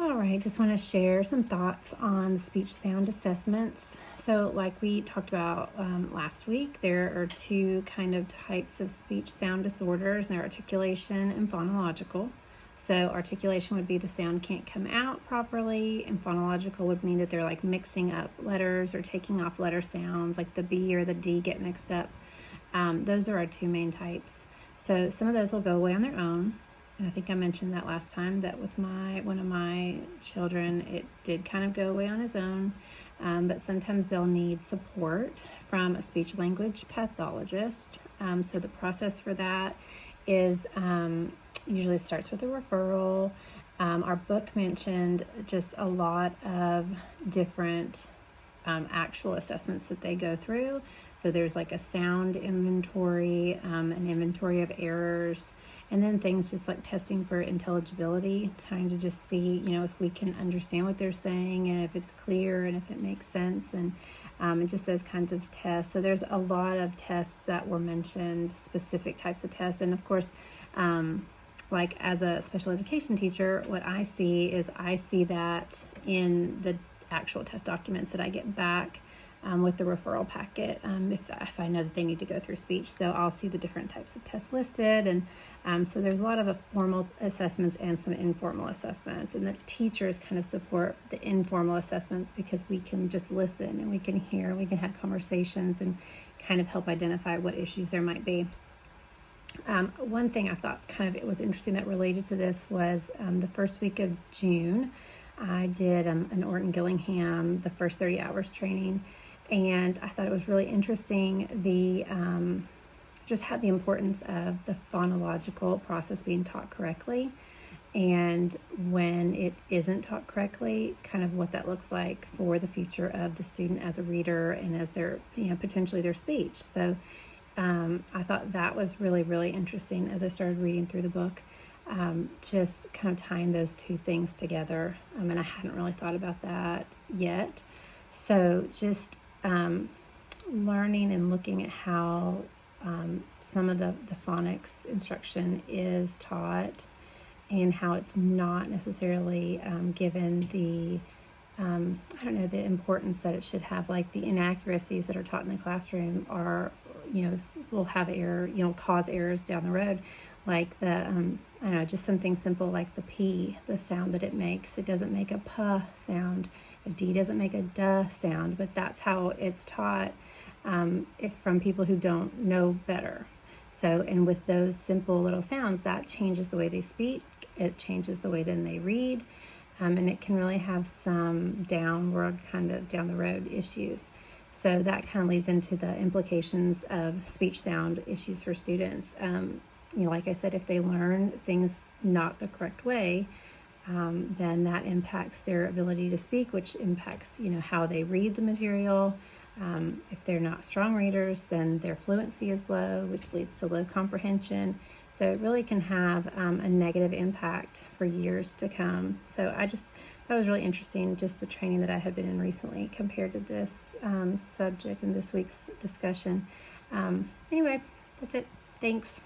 All right, just want to share some thoughts on speech sound assessments. So, like we talked about last week, there are two kind of types of speech sound disorders, and they're articulation and phonological. So, articulation would be the sound can't come out properly, and phonological would mean that they're like mixing up letters or taking off letter sounds, like the B or the D get mixed up. Those are our two main types. So, some of those will go away on their own. And I think I mentioned that last time that with one of my children, it did kind of go away on his own. But sometimes they'll need support from a speech language pathologist. So the process for that is usually starts with a referral. Our book mentioned just a lot of different actual assessments that they go through. So there's like a sound inventory, an inventory of errors, and then things just like testing for intelligibility, trying to just see, if we can understand what they're saying and if it's clear and if it makes sense, and just those kinds of tests. So there's a lot of tests that were mentioned, specific types of tests, and of course, like as a special education teacher, what I see that in the actual test documents that I get back with the referral packet, if I know that they need to go through speech. So I'll see the different types of tests listed, and so there's a lot of formal assessments and some informal assessments, and the teachers kind of support the informal assessments because we can just listen and we can hear, we can have conversations and kind of help identify what issues there might be. One thing I thought it was interesting that related to this was the first week of June, I did an Orton Gillingham, the first 30 hours training, and I thought it was really interesting just had the importance of the phonological process being taught correctly, and when it isn't taught correctly, kind of what that looks like for the future of the student as a reader and as their, potentially their speech. So I thought that was really, really interesting as I started reading through the book. Just kind of tying those two things together. And I hadn't really thought about that yet. So just learning and looking at how some of the phonics instruction is taught and how it's not necessarily given the the importance that it should have. Like the inaccuracies that are taught in the classroom are, will have error, cause errors down the road. Like the, just something simple like the P, the sound that it makes. It doesn't make a P sound. A D doesn't make a D sound, but that's how it's taught if from people who don't know better. So, and with those simple little sounds, that changes the way they speak. It changes the way then they read. And it can really have some downward kind of down the road issues. So that kind of leads into the implications of speech sound issues for students. Like I said, if they learn things not the correct way, then that impacts their ability to speak, which impacts, how they read the material. If they're not strong readers, then their fluency is low, which leads to low comprehension. So it really can have a negative impact for years to come. So that was really interesting, just the training that I had been in recently compared to this subject in this week's discussion. Anyway, that's it. Thanks.